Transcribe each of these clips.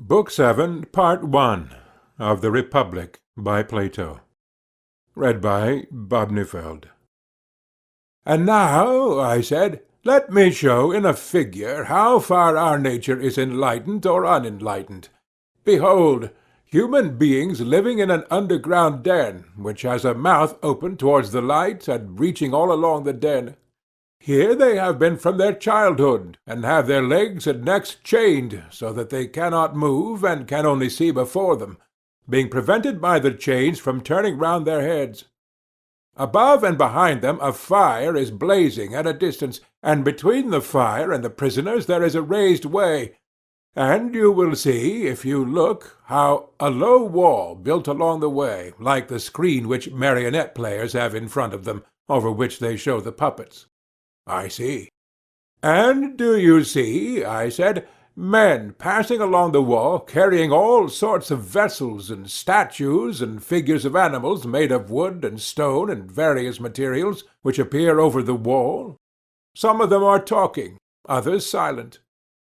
Book VII, Part 1 of the Republic, by Plato. Read by Bob Neufeld. "And now," I said, "let me show in a figure how far our nature is enlightened or unenlightened. Behold, human beings living in an underground den, which has a mouth open towards the light and reaching all along the den. Here they have been from their childhood, and have their legs and necks chained, so that they cannot move and can only see before them, being prevented by the chains from turning round their heads. Above and behind them a fire is blazing at a distance, and between the fire and the prisoners there is a raised way, and you will see, if you look, how a low wall built along the way, like the screen which marionette players have in front of them, over which they show the puppets." "I see." "And do you see," I said, "men passing along the wall, carrying all sorts of vessels and statues and figures of animals made of wood and stone and various materials, which appear over the wall? Some of them are talking, others silent.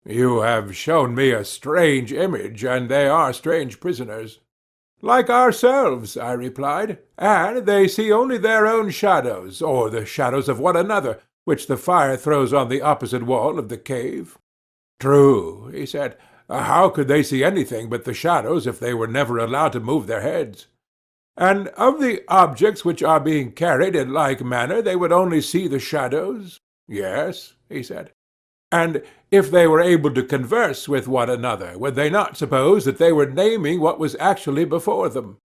You have shown me a strange image, and they are strange prisoners." "Like ourselves," I replied, "and they see only their own shadows, or the shadows of one another, which the fire throws on the opposite wall of the cave." "True," he said. "How could they see anything but the shadows if they were never allowed to move their heads?" "And of the objects which are being carried in like manner they would only see the shadows?" "Yes," he said. "And if they were able to converse with one another, would they not suppose that they were naming what was actually before them?"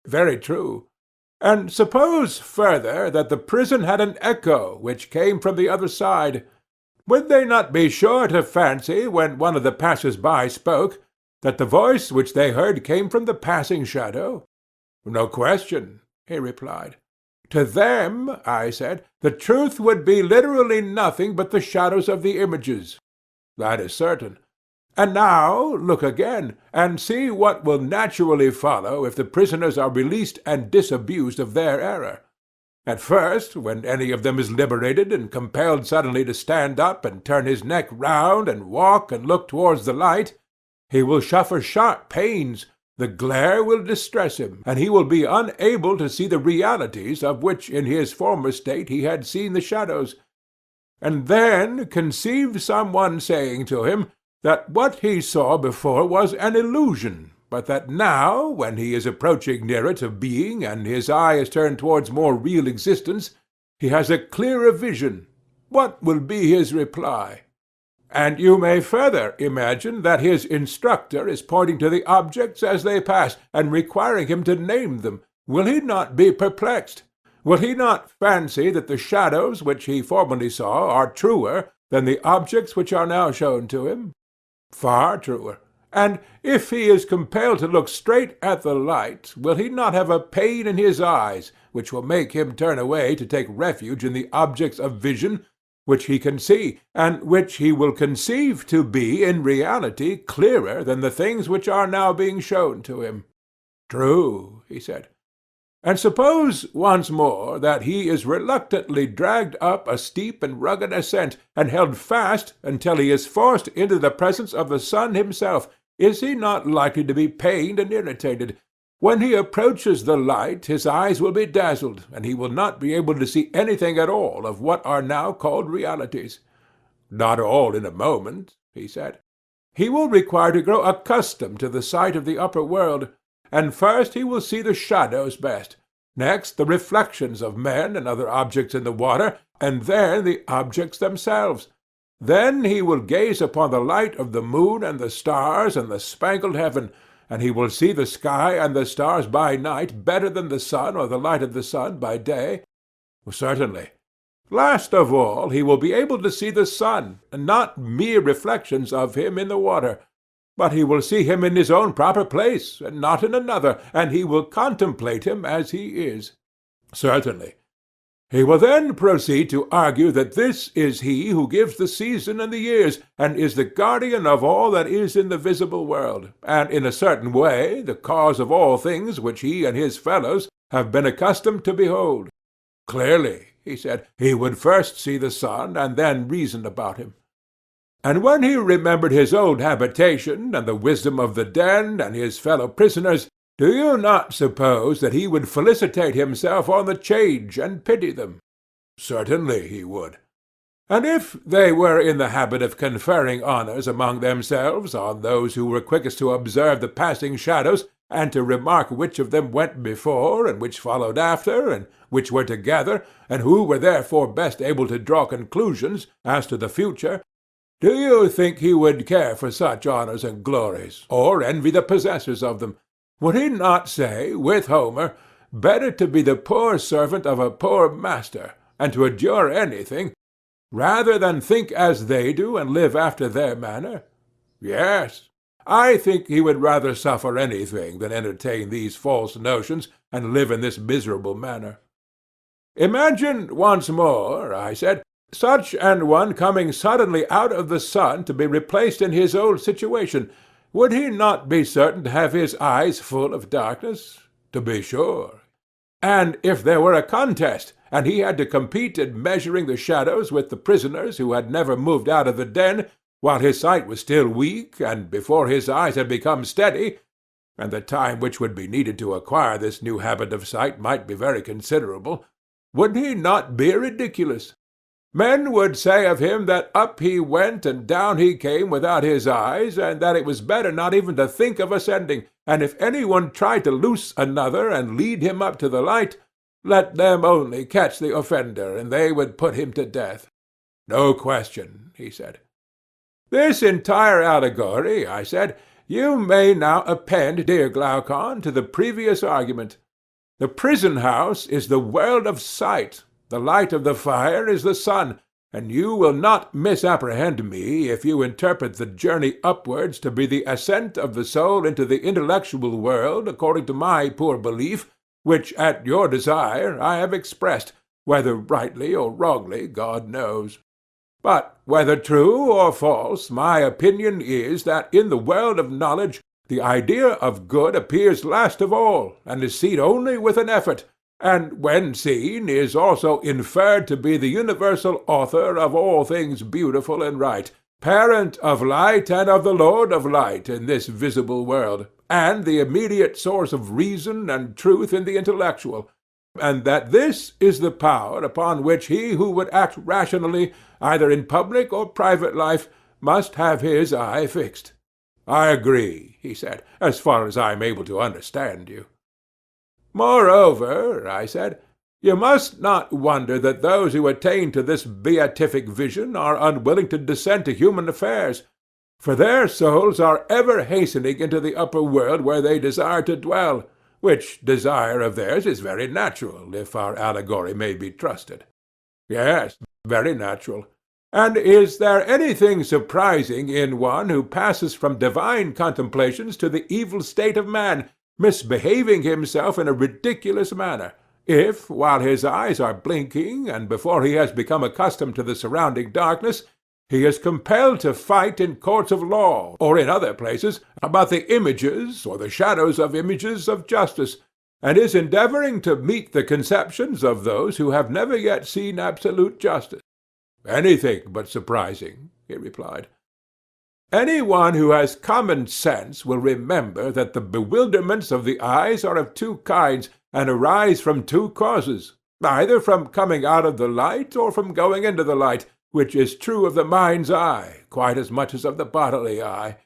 "Very true." "And suppose, further, that the prison had an echo which came from the other side, would they not be sure to fancy, when one of the passers-by spoke, that the voice which they heard came from the passing shadow?" "No question," he replied. "To them," I said, "the truth would be literally nothing but the shadows of the images." "That is certain." "And now look again, and see what will naturally follow if the prisoners are released and disabused of their error. At first, when any of them is liberated and compelled suddenly to stand up and turn his neck round and walk and look towards the light, he will suffer sharp pains, the glare will distress him, and he will be unable to see the realities of which in his former state he had seen the shadows. And then conceive some one saying to him that what he saw before was an illusion, but that now, when he is approaching nearer to being and his eye is turned towards more real existence, he has a clearer vision. What will be his reply? And you may further imagine that his instructor is pointing to the objects as they pass, and requiring him to name them. Will he not be perplexed? Will he not fancy that the shadows which he formerly saw are truer than the objects which are now shown to him? Far truer. And if he is compelled to look straight at the light, will he not have a pain in his eyes, which will make him turn away to take refuge in the objects of vision, which he can see, and which he will conceive to be in reality clearer than the things which are now being shown to him?" "True," he said. "And suppose, once more, that he is reluctantly dragged up a steep and rugged ascent, and held fast until he is forced into the presence of the sun himself, is he not likely to be pained and irritated? When he approaches the light his eyes will be dazzled, and he will not be able to see anything at all of what are now called realities." "Not all in a moment," he said. "He will require to grow accustomed to the sight of the upper world. And first he will see the shadows best, next the reflections of men and other objects in the water, and then the objects themselves. Then he will gaze upon the light of the moon and the stars and the spangled heaven, and he will see the sky and the stars by night better than the sun or the light of the sun by day." "Certainly." "Last of all he will be able to see the sun, and not mere reflections of him in the water. But he will see him in his own proper place, and not in another, and he will contemplate him as he is." "Certainly." "He will then proceed to argue that this is he who gives the season and the years, and is the guardian of all that is in the visible world, and in a certain way the cause of all things which he and his fellows have been accustomed to behold." "Clearly," he said, "he would first see the sun, and then reason about him." And when he remembered his old habitation, and the wisdom of the den, and his fellow prisoners, do you not suppose that he would felicitate himself on the change, and pity them? Certainly he would. And if they were in the habit of conferring honours among themselves on those who were quickest to observe the passing shadows, and to remark which of them went before, and which followed after, and which were together, and who were therefore best able to draw conclusions as to the future, do you think he would care for such honours and glories, or envy the possessors of them? Would he not say, with Homer, better to be the poor servant of a poor master, and to endure anything, rather than think as they do and live after their manner? Yes, I think he would rather suffer anything than entertain these false notions and live in this miserable manner. Imagine once more, I said, such an one coming suddenly out of the sun to be replaced in his old situation. Would he not be certain to have his eyes full of darkness? To be sure. And if there were a contest, and he had to compete in measuring the shadows with the prisoners who had never moved out of the den, while his sight was still weak, and before his eyes had become steady, and the time which would be needed to acquire this new habit of sight might be very considerable, would he not be ridiculous? Men would say of him that up he went and down he came without his eyes, and that it was better not even to think of ascending, and if any one tried to loose another and lead him up to the light, let them only catch the offender, and they would put him to death. No question, he said. This entire allegory, I said, you may now append, dear Glaucon, to the previous argument. The prison-house is the world of sight, the light of the fire is the sun, and you will not misapprehend me if you interpret the journey upwards to be the ascent of the soul into the intellectual world according to my poor belief, which at your desire I have expressed, whether rightly or wrongly, God knows. But whether true or false, my opinion is that in the world of knowledge the idea of good appears last of all, and is seen only with an effort, and when seen is also inferred to be the universal author of all things beautiful and right, parent of light and of the Lord of light in this visible world, and the immediate source of reason and truth in the intellectual, and that this is the power upon which he who would act rationally, either in public or private life, must have his eye fixed. I agree, he said, as far as I am able to understand you. Moreover, I said, you must not wonder that those who attain to this beatific vision are unwilling to descend to human affairs, for their souls are ever hastening into the upper world where they desire to dwell, which desire of theirs is very natural, if our allegory may be trusted. Yes, very natural. And is there anything surprising in one who passes from divine contemplations to the evil state of man, misbehaving himself in a ridiculous manner, if, while his eyes are blinking, and before he has become accustomed to the surrounding darkness, he is compelled to fight in courts of law, or in other places, about the images, or the shadows of images, of justice, and is endeavoring to meet the conceptions of those who have never yet seen absolute justice? Anything but surprising, he replied. Any one who has common sense will remember that the bewilderments of the eyes are of two kinds, and arise from two causes, either from coming out of the light or from going into the light, which is true of the mind's eye quite as much as of the bodily eye.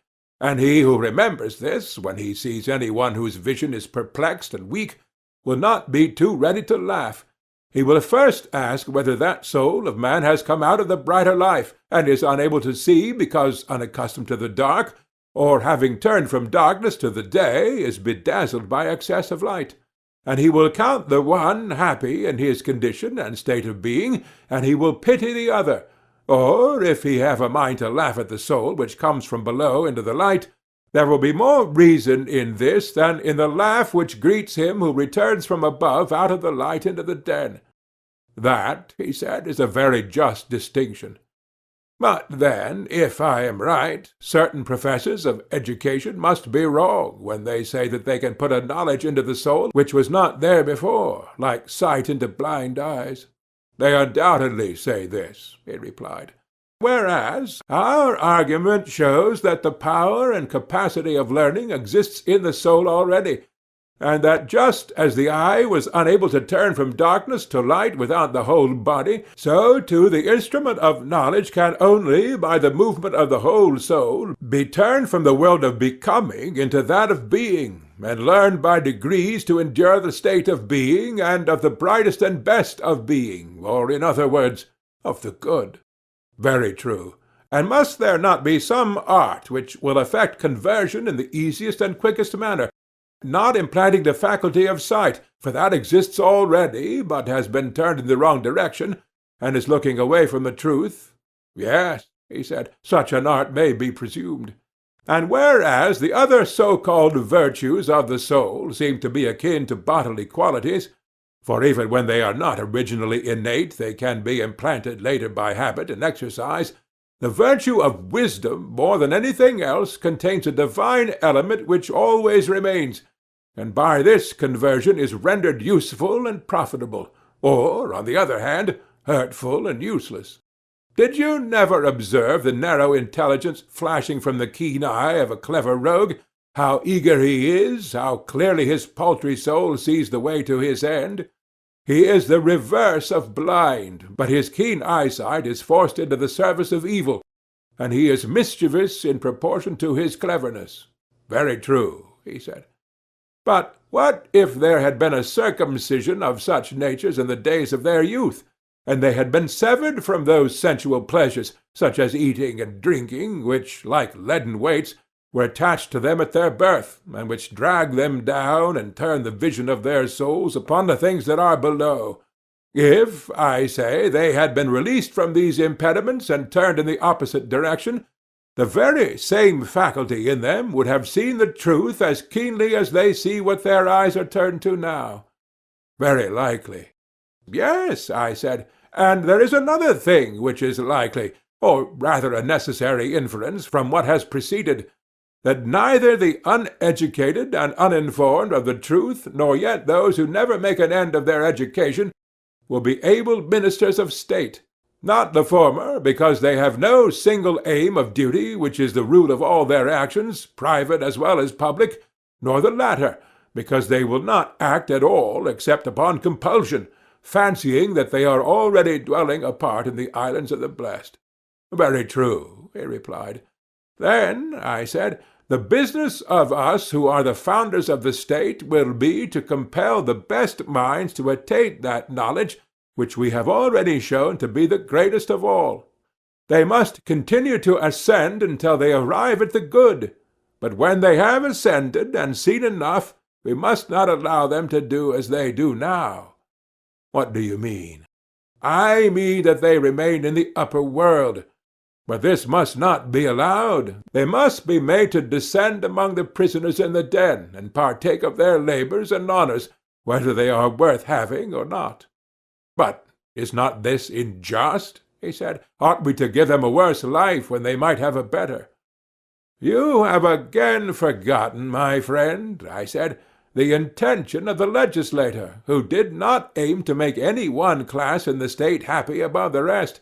And he who remembers this, when he sees any one whose vision is perplexed and weak, will not be too ready to laugh. He will first ask whether that soul of man has come out of the brighter life, and is unable to see because unaccustomed to the dark, or having turned from darkness to the day, is bedazzled by excess of light. And he will count the one happy in his condition and state of being, and he will pity the other. Or, if he have a mind to laugh at the soul which comes from below into the light, there will be more reason in this than in the laugh which greets him who returns from above out of the light into the den. That, he said, is a very just distinction. But then, if I am right, certain professors of education must be wrong when they say that they can put a knowledge into the soul which was not there before, like sight into blind eyes. They undoubtedly say this, he replied. Whereas our argument shows that the power and capacity of learning exists in the soul already, and that just as the eye was unable to turn from darkness to light without the whole body, so too the instrument of knowledge can only, by the movement of the whole soul, be turned from the world of becoming into that of being, and learn by degrees to endure the state of being, and of the brightest and best of being, or, in other words, of the good. Very true. And must there not be some art which will effect conversion in the easiest and quickest manner, not implanting the faculty of sight, for that exists already, but has been turned in the wrong direction, and is looking away from the truth? Yes, he said, such an art may be presumed. And whereas the other so-called virtues of the soul seem to be akin to bodily qualities, for even when they are not originally innate they can be implanted later by habit and exercise, the virtue of wisdom, more than anything else, contains a divine element which always remains, and by this conversion is rendered useful and profitable, or, on the other hand, hurtful and useless. Did you never observe the narrow intelligence flashing from the keen eye of a clever rogue, how eager he is, how clearly his paltry soul sees the way to his end? He is the reverse of blind, but his keen eyesight is forced into the service of evil, and he is mischievous in proportion to his cleverness. Very true, he said. But what if there had been a circumcision of such natures in the days of their youth, and they had been severed from those sensual pleasures, such as eating and drinking, which, like leaden weights, were attached to them at their birth, and which drag them down and turn the vision of their souls upon the things that are below? If, I say, they had been released from these impediments and turned in the opposite direction, the very same faculty in them would have seen the truth as keenly as they see what their eyes are turned to now. Very likely. Yes, I said, and there is another thing which is likely, or rather a necessary inference from what has preceded, that neither the uneducated and uninformed of the truth, nor yet those who never make an end of their education, will be able ministers of state. Not the former, because they have no single aim of duty which is the rule of all their actions, private as well as public, nor the latter, because they will not act at all except upon compulsion, fancying that they are already dwelling apart in the islands of the blessed. Very true, he replied. Then, I said, the business of us who are the founders of the state will be to compel the best minds to attain that knowledge which we have already shown to be the greatest of all. They must continue to ascend until they arrive at the good, but when they have ascended and seen enough, we must not allow them to do as they do now. What do you mean? I mean that they remain in the upper world. But this must not be allowed. They must be made to descend among the prisoners in the den, and partake of their labors and honors, whether they are worth having or not. But is not this unjust? He said. Ought we to give them a worse life when they might have a better? You have again forgotten, my friend, I said, the intention of the legislator, who did not aim to make any one class in the state happy above the rest.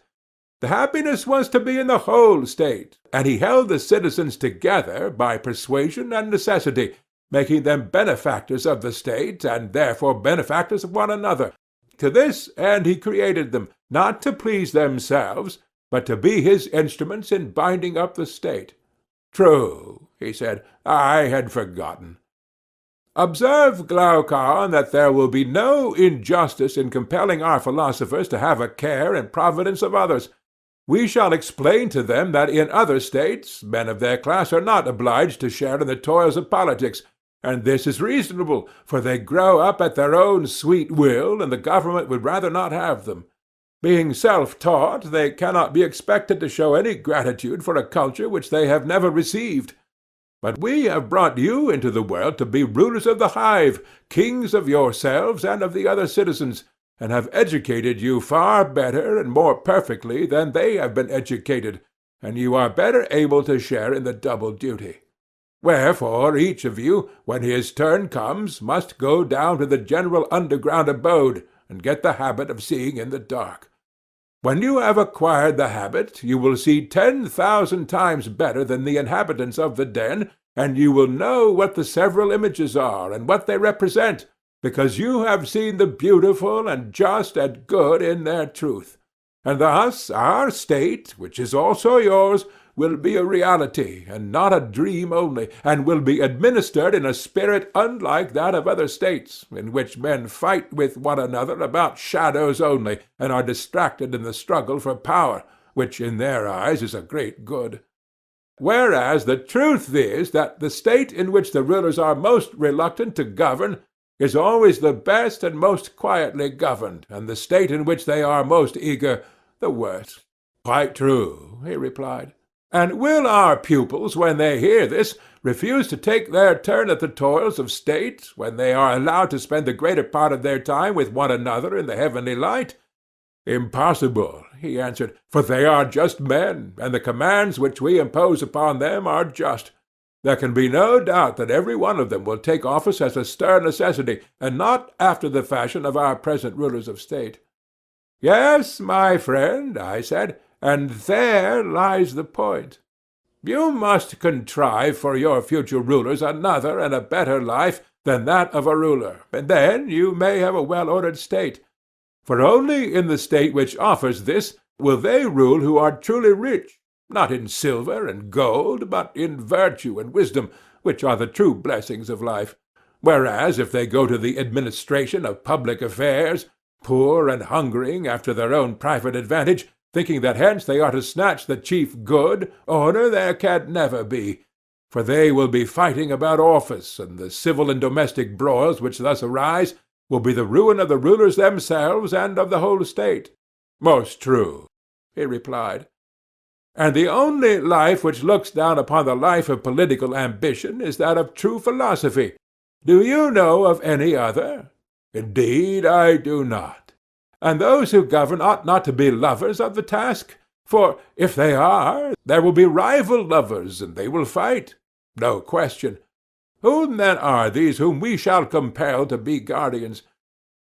The happiness was to be in the whole state, and he held the citizens together by persuasion and necessity, making them benefactors of the state, and therefore benefactors of one another. To this end he created them, not to please themselves, but to be his instruments in binding up the state. True, he said, I had forgotten. Observe, Glaucon, that there will be no injustice in compelling our philosophers to have a care and providence of others. We shall explain to them that in other states men of their class are not obliged to share in the toils of politics, and this is reasonable, for they grow up at their own sweet will, and the government would rather not have them. Being self-taught, they cannot be expected to show any gratitude for a culture which they have never received. But we have brought you into the world to be rulers of the hive, kings of yourselves and of the other citizens, and have educated you far better and more perfectly than they have been educated, and you are better able to share in the double duty. Wherefore each of you, when his turn comes, must go down to the general underground abode, and get the habit of seeing in the dark. When you have acquired the habit, you will see 10,000 times better than the inhabitants of the den, and you will know what the several images are, and what they represent, because you have seen the beautiful and just and good in their truth. And thus our state, which is also yours, will be a reality, and not a dream only, and will be administered in a spirit unlike that of other states, in which men fight with one another about shadows only, and are distracted in the struggle for power, which in their eyes is a great good. Whereas the truth is that the state in which the rulers are most reluctant to govern is always the best and most quietly governed, and the state in which they are most eager the worst. Quite true, he replied. And will our pupils, when they hear this, refuse to take their turn at the toils of state, when they are allowed to spend the greater part of their time with one another in the heavenly light? Impossible, he answered, for they are just men, and the commands which we impose upon them are just. There can be no doubt that every one of them will take office as a stern necessity, and not after the fashion of our present rulers of state. Yes, my friend, I said, and there lies the point. You must contrive for your future rulers another and a better life than that of a ruler, and then you may have a well-ordered state. For only in the state which offers this will they rule who are truly rich, not in silver and gold, but in virtue and wisdom, which are the true blessings of life. Whereas if they go to the administration of public affairs, poor and hungering after their own private advantage, thinking that hence they are to snatch the chief good, order there can never be, for they will be fighting about office, and the civil and domestic broils which thus arise will be the ruin of the rulers themselves and of the whole state. Most true, he replied. And the only life which looks down upon the life of political ambition is that of true philosophy. Do you know of any other? Indeed, I do not. And those who govern ought not to be lovers of the task, for if they are, there will be rival lovers, and they will fight. No question. Whom then are these whom we shall compel to be guardians?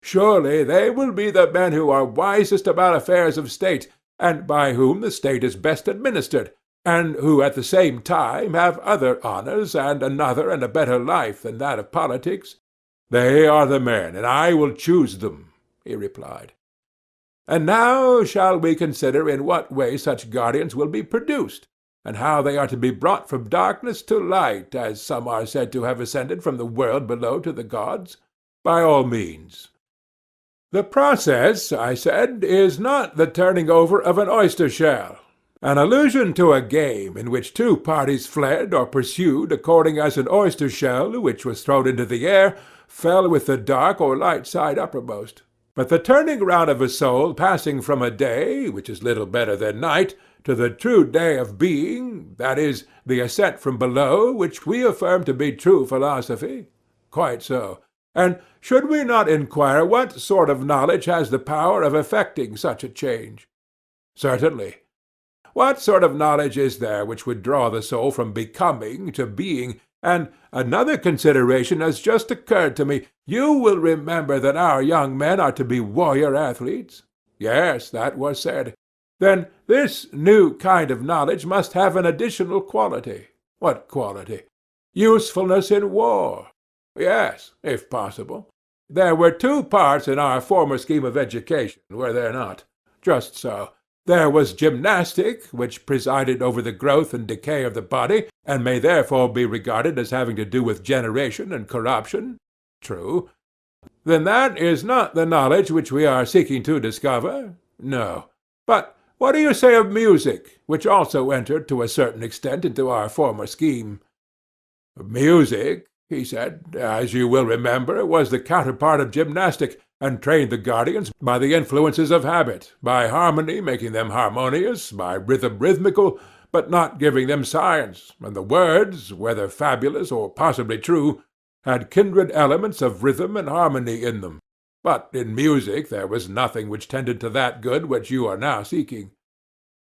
Surely they will be the men who are wisest about affairs of state, and by whom the state is best administered, and who at the same time have other honors, and another and a better life than that of politics. They are the men, and I will choose them, he replied. And now shall we consider in what way such guardians will be produced, and how they are to be brought from darkness to light, as some are said to have ascended from the world below to the gods? By all means. The process, I said, is not the turning over of an oyster shell, an allusion to a game in which two parties fled or pursued according as an oyster shell, which was thrown into the air, fell with the dark or light side uppermost. But the turning round of a soul passing from a day, which is little better than night, to the true day of being, that is, the ascent from below, which we affirm to be true philosophy? Quite so. And should we not inquire what sort of knowledge has the power of effecting such a change? Certainly. What sort of knowledge is there which would draw the soul from becoming to being? And another consideration has just occurred to me. You will remember that our young men are to be warrior athletes? Yes, that was said. Then this new kind of knowledge must have an additional quality. What quality? Usefulness in war. Yes, if possible. There were two parts in our former scheme of education, were there not? Just so. There was gymnastic, which presided over the growth and decay of the body, and may therefore be regarded as having to do with generation and corruption. True. Then that is not the knowledge which we are seeking to discover? No. But what do you say of music, which also entered to a certain extent into our former scheme? Music, he said, as you will remember, was the counterpart of gymnastic, and trained the guardians by the influences of habit, by harmony making them harmonious, by rhythm rhythmical, but not giving them science, and the words, whether fabulous or possibly true, had kindred elements of rhythm and harmony in them. But in music there was nothing which tended to that good which you are now seeking.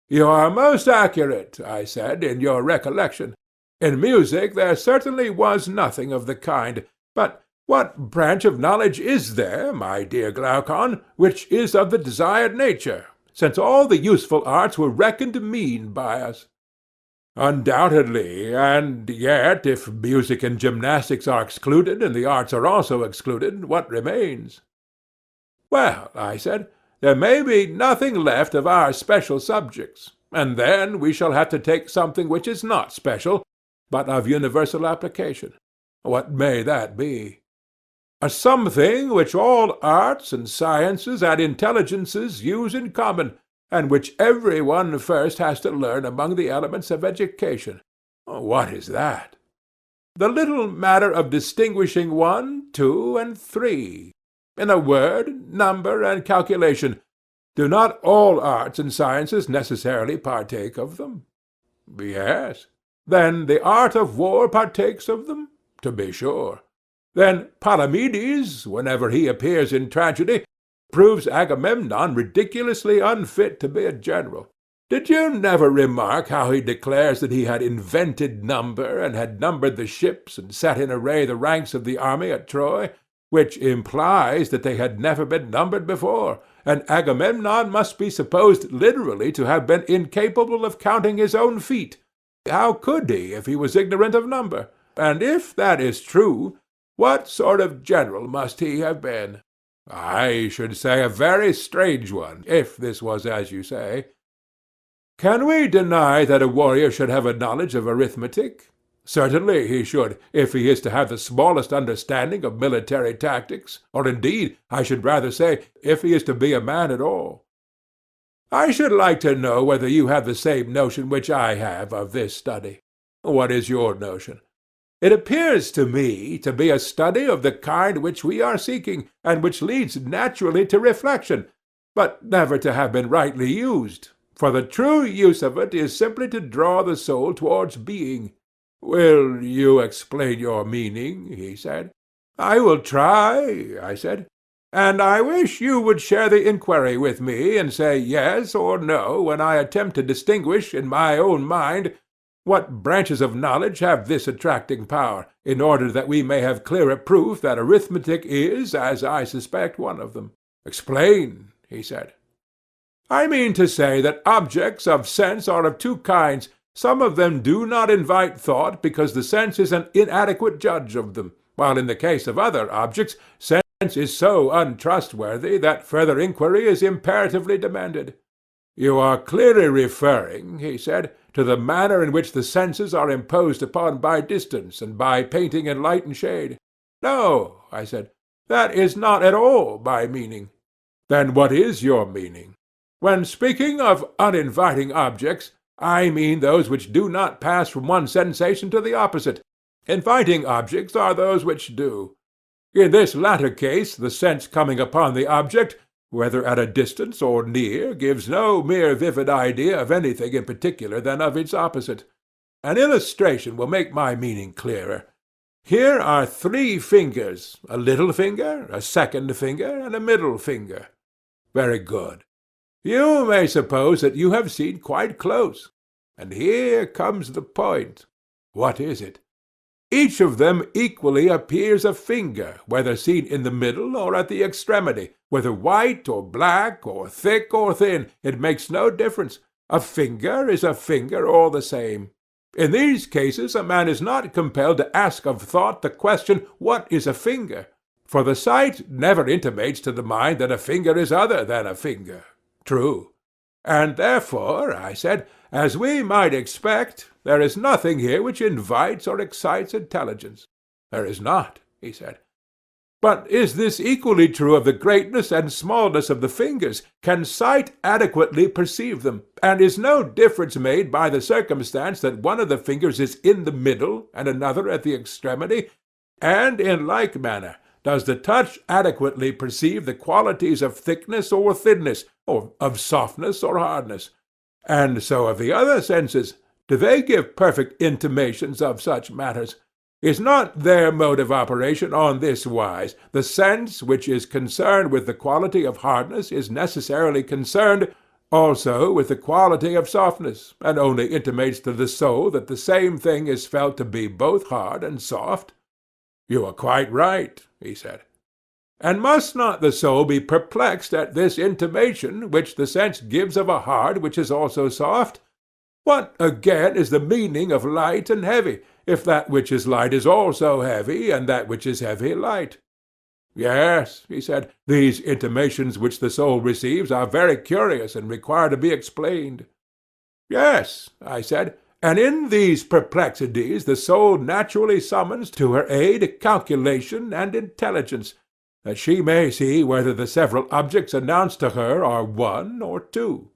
You are most accurate, I said, in your recollection. In music there certainly was nothing of the kind, but what branch of knowledge is there, my dear Glaucon, which is of the desired nature, since all the useful arts were reckoned mean by us. Undoubtedly, and yet if music and gymnastics are excluded, and the arts are also excluded, what remains? Well, I said, there may be nothing left of our special subjects, and then we shall have to take something which is not special, but of universal application. What may that be? A something which all arts and sciences and intelligences use in common, and which every one first has to learn among the elements of education. What is that? The little matter of distinguishing 1, 2, and 3. In a word, number and calculation. Do not all arts and sciences necessarily partake of them? Yes. Then the art of war partakes of them? To be sure. Then Palamedes, whenever he appears in tragedy, proves Agamemnon ridiculously unfit to be a general. Did you never remark how he declares that he had invented number, and had numbered the ships, and set in array the ranks of the army at Troy, which implies that they had never been numbered before, and Agamemnon must be supposed literally to have been incapable of counting his own feet? How could he, if he was ignorant of number? And if that is true, what sort of general must he have been? I should say a very strange one, if this was as you say. Can we deny that a warrior should have a knowledge of arithmetic? Certainly he should, if he is to have the smallest understanding of military tactics, or indeed, I should rather say, if he is to be a man at all. I should like to know whether you have the same notion which I have of this study. What is your notion? It appears to me to be a study of the kind which we are seeking, and which leads naturally to reflection, but never to have been rightly used, for the true use of it is simply to draw the soul towards being. Will you explain your meaning? He said. I will try, I said, and I wish you would share the inquiry with me, and say yes or no when I attempt to distinguish in my own mind what branches of knowledge have this attracting power, in order that we may have clearer proof that arithmetic is, as I suspect, one of them. Explain, he said. I mean to say that objects of sense are of two kinds. Some of them do not invite thought, because the sense is an inadequate judge of them, while in the case of other objects, sense is so untrustworthy that further inquiry is imperatively demanded. You are clearly referring, he said, to the manner in which the senses are imposed upon by distance, and by painting in light and shade. No, I said, that is not at all my meaning. Then what is your meaning? When speaking of uninviting objects, I mean those which do not pass from one sensation to the opposite. Inviting objects are those which do. In this latter case, the sense coming upon the object, whether at a distance or near, gives no mere vivid idea of anything in particular than of its opposite. An illustration will make my meaning clearer. Here are 3 fingers, a little finger, a second finger, and a middle finger. Very good. You may suppose that you have seen quite close. And here comes the point. What is it? Each of them equally appears a finger, whether seen in the middle or at the extremity, whether white or black, or thick or thin, it makes no difference. A finger is a finger all the same. In these cases a man is not compelled to ask of thought the question, what is a finger? For the sight never intimates to the mind that a finger is other than a finger. True. And therefore, I said, as we might expect, there is nothing here which invites or excites intelligence. There is not, he said. But is this equally true of the greatness and smallness of the fingers? Can sight adequately perceive them? And is no difference made by the circumstance that one of the fingers is in the middle, and another at the extremity? And in like manner, does the touch adequately perceive the qualities of thickness or thinness, or of softness or hardness? And so of the other senses, do they give perfect intimations of such matters? Is not their mode of operation on this wise? The sense which is concerned with the quality of hardness is necessarily concerned also with the quality of softness, and only intimates to the soul that the same thing is felt to be both hard and soft? You are quite right, he said. And must not the soul be perplexed at this intimation which the sense gives of a heart which is also soft? What, again, is the meaning of light and heavy, if that which is light is also heavy, and that which is heavy light? Yes, he said, these intimations which the soul receives are very curious and require to be explained. Yes, I said, and in these perplexities the soul naturally summons to her aid calculation and intelligence, that she may see whether the several objects announced to her are one or two.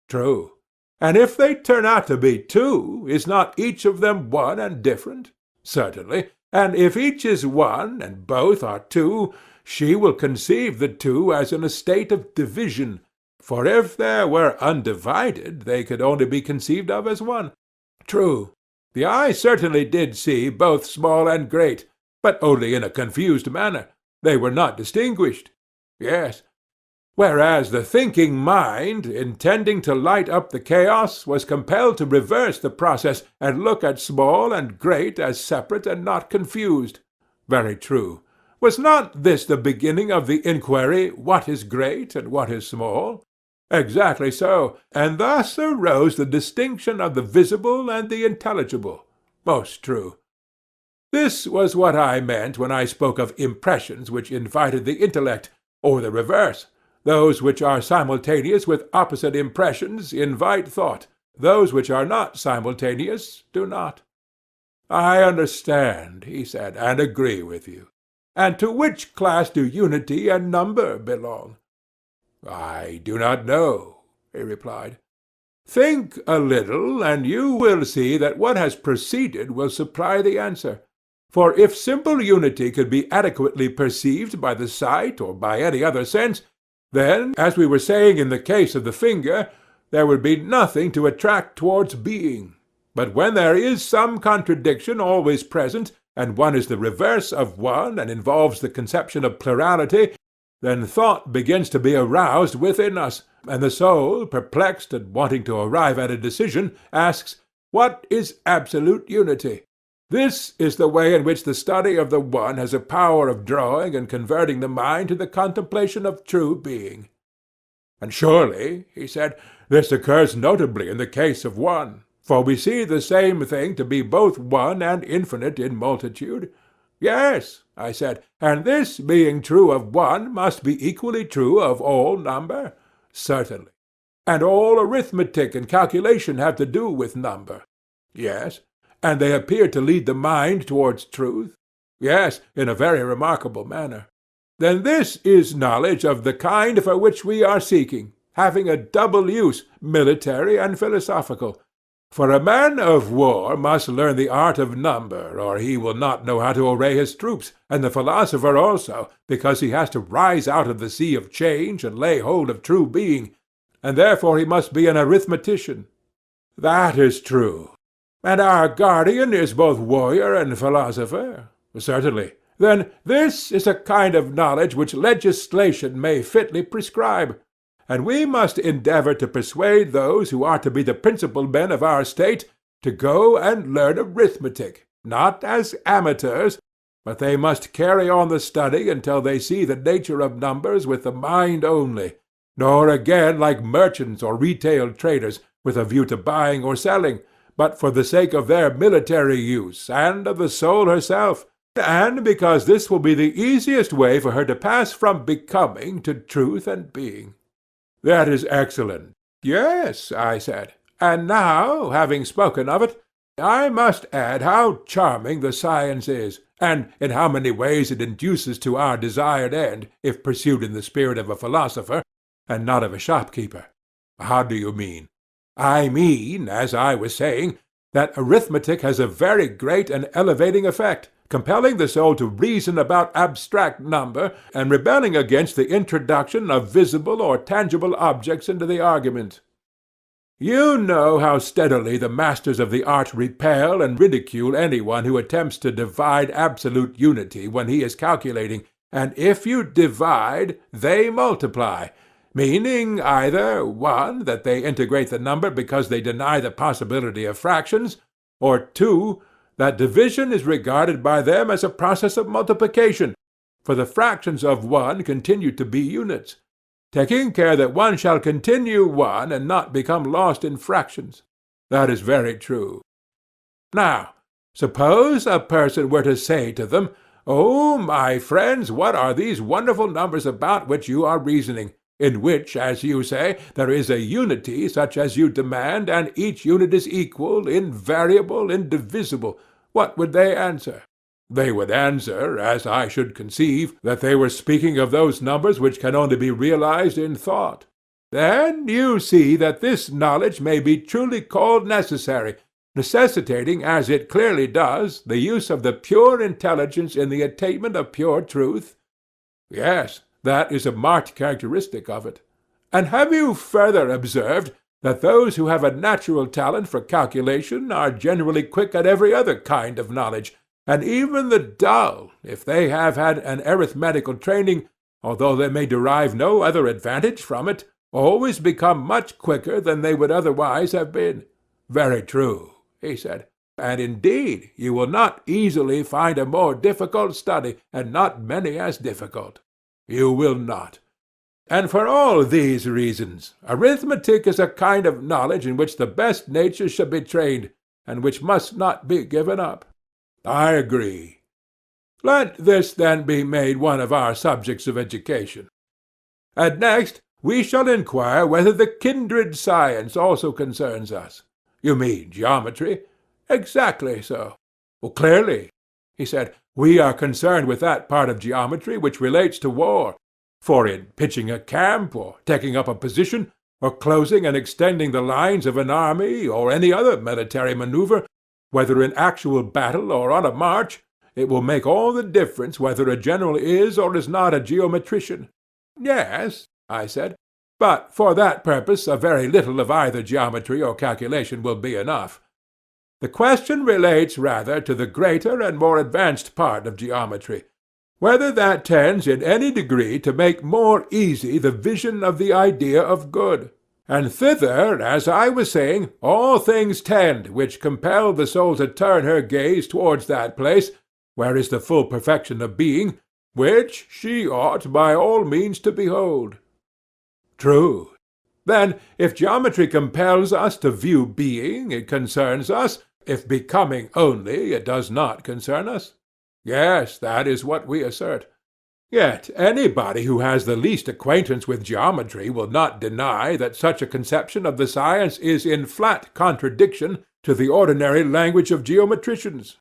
True. And if they turn out to be two, is not each of them one and different? Certainly. And if each is one, and both are two, she will conceive the two as in a state of division. For if they were undivided, they could only be conceived of as one. True. The eye certainly did see both small and great, but only in a confused manner. They were not distinguished. Yes. Whereas the thinking mind, intending to light up the chaos, was compelled to reverse the process, and look at small and great as separate and not confused. Very true. Was not this the beginning of the inquiry, what is great and what is small? Exactly so, and thus arose the distinction of the visible and the intelligible. Most true. This was what I meant when I spoke of impressions which invited the intellect, or the reverse. Those which are simultaneous with opposite impressions invite thought. Those which are not simultaneous do not. I understand, he said, and agree with you. And to which class do unity and number belong? I do not know, he replied. Think a little, and you will see that what has preceded will supply the answer. For if simple unity could be adequately perceived by the sight or by any other sense, then, as we were saying in the case of the finger, there would be nothing to attract towards being. But when there is some contradiction always present, and one is the reverse of one and involves the conception of plurality, then thought begins to be aroused within us, and the soul, perplexed and wanting to arrive at a decision, asks, what is absolute unity? This is the way in which the study of the one has a power of drawing and converting the mind to the contemplation of true being. And surely, he said, this occurs notably in the case of one, for we see the same thing to be both one and infinite in multitude. Yes, I said, and this being true of one must be equally true of all number? Certainly. And all arithmetic and calculation have to do with number? Yes. And they appear to lead the mind towards truth? Yes, in a very remarkable manner. Then this is knowledge of the kind for which we are seeking, having a double use, military and philosophical. For a man of war must learn the art of number, or he will not know how to array his troops, and the philosopher also, because he has to rise out of the sea of change and lay hold of true being, and therefore he must be an arithmetician. That is true. And our guardian is both warrior and philosopher? Certainly. Then this is a kind of knowledge which legislation may fitly prescribe, and we must endeavour to persuade those who are to be the principal men of our state to go and learn arithmetic, not as amateurs, but they must carry on the study until they see the nature of numbers with the mind only, nor again like merchants or retail traders, with a view to buying or selling, but for the sake of their military use, and of the soul herself, and because this will be the easiest way for her to pass from becoming to truth and being. That is excellent. Yes, I said. And now, having spoken of it, I must add how charming the science is, and in how many ways it induces to our desired end, if pursued in the spirit of a philosopher, and not of a shopkeeper. How do you mean? I mean, as I was saying, that arithmetic has a very great and elevating effect, compelling the soul to reason about abstract number, and rebelling against the introduction of visible or tangible objects into the argument. You know how steadily the masters of the art repel and ridicule any one who attempts to divide absolute unity when he is calculating, and if you divide, they multiply, meaning either, 1, that they integrate the number because they deny the possibility of fractions, or 2, that division is regarded by them as a process of multiplication, for the fractions of one continue to be units, taking care that one shall continue one and not become lost in fractions. That is very true. Now, suppose a person were to say to them, "Oh, my friends, what are these wonderful numbers about which you are reasoning, in which, as you say, there is a unity such as you demand, and each unit is equal, invariable, indivisible?" What would they answer? They would answer, as I should conceive, that they were speaking of those numbers which can only be realized in thought. Then you see that this knowledge may be truly called necessary, necessitating, as it clearly does, the use of the pure intelligence in the attainment of pure truth. Yes, that is a marked characteristic of it. And have you further observed that those who have a natural talent for calculation are generally quick at every other kind of knowledge, and even the dull, if they have had an arithmetical training, although they may derive no other advantage from it, always become much quicker than they would otherwise have been? Very true, he said. And indeed you will not easily find a more difficult study, and not many as difficult. You will not. And for all these reasons, arithmetic is a kind of knowledge in which the best natures should be trained, and which must not be given up. I agree. Let this then be made one of our subjects of education. And next we shall inquire whether the kindred science also concerns us. You mean geometry? Exactly so. Well, clearly, he said, we are concerned with that part of geometry which relates to war. For in pitching a camp, or taking up a position, or closing and extending the lines of an army, or any other military maneuver, whether in actual battle or on a march, it will make all the difference whether a general is or is not a geometrician. Yes, I said, but for that purpose a very little of either geometry or calculation will be enough. The question relates rather to the greater and more advanced part of geometry, whether that tends in any degree to make more easy the vision of the idea of good. And thither, as I was saying, all things tend which compel the soul to turn her gaze towards that place where is the full perfection of being, which she ought by all means to behold. True. Then, if geometry compels us to view being, it concerns us; if becoming only, it does not concern us. Yes, that is what we assert. Yet anybody who has the least acquaintance with geometry will not deny that such a conception of the science is in flat contradiction to the ordinary language of geometricians.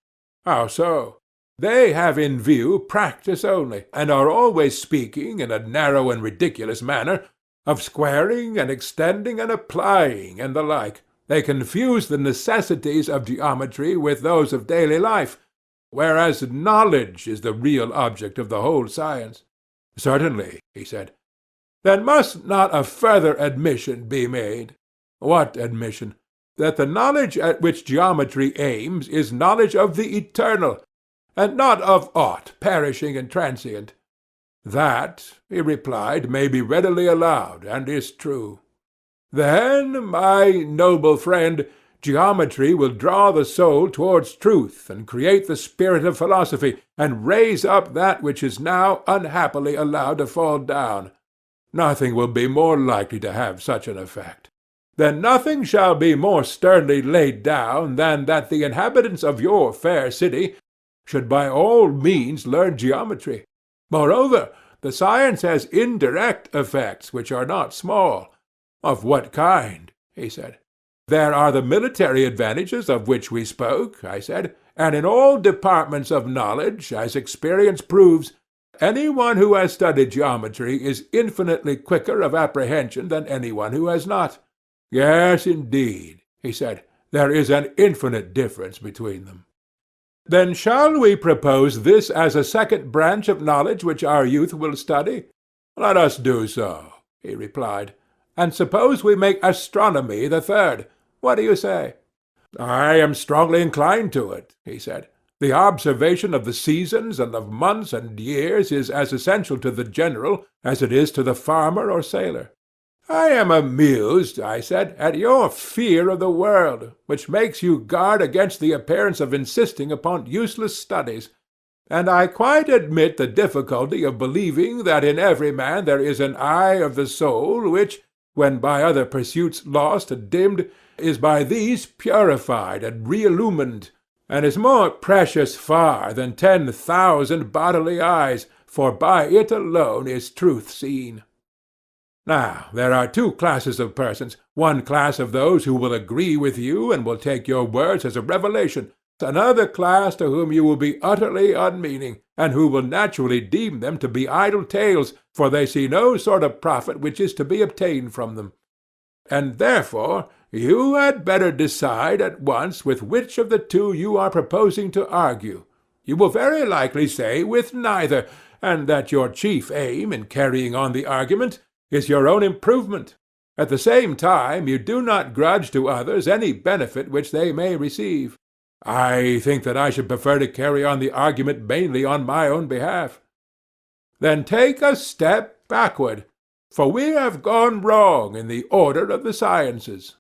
How so? They have in view practice only, and are always speaking, in a narrow and ridiculous manner, of squaring and extending and applying, and the like. They confuse the necessities of geometry with those of daily life, whereas knowledge is the real object of the whole science. Certainly, he said. Then must not a further admission be made? What admission? That the knowledge at which geometry aims is knowledge of the eternal, and not of aught perishing and transient. That, he replied, may be readily allowed, and is true. Then, my noble friend, geometry will draw the soul towards truth, and create the spirit of philosophy, and raise up that which is now unhappily allowed to fall down. Nothing will be more likely to have such an effect. Then nothing shall be more sternly laid down than that the inhabitants of your fair city should by all means learn geometry. Moreover, the science has indirect effects which are not small. Of what kind? He said. There are the military advantages of which we spoke, I said, and in all departments of knowledge, as experience proves, any one who has studied geometry is infinitely quicker of apprehension than any one who has not. Yes, indeed, he said, there is an infinite difference between them. Then shall we propose this as a second branch of knowledge which our youth will study? Let us do so, he replied. And suppose we make astronomy the third. What do you say? I am strongly inclined to it, he said. The observation of the seasons and of months and years is as essential to the general as it is to the farmer or sailor. I am amused, I said, at your fear of the world, which makes you guard against the appearance of insisting upon useless studies. and I quite admit the difficulty of believing that in every man there is an eye of the soul which, when by other pursuits lost and dimmed, is by these purified and re-illumined, and is more precious far than 10,000 bodily eyes, for by it alone is truth seen. Now, there are two classes of persons, one class of those who will agree with you and will take your words as a revelation, another class to whom you will be utterly unmeaning, and who will naturally deem them to be idle tales, for they see no sort of profit which is to be obtained from them. And therefore you had better decide at once with which of the two you are proposing to argue. You will very likely say with neither, and that your chief aim in carrying on the argument is your own improvement. At the same time you do not grudge to others any benefit which they may receive. I think that I should prefer to carry on the argument mainly on my own behalf. Then take a step backward, for we have gone wrong in the order of the sciences.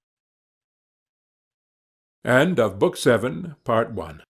End of Book 7, Part 1.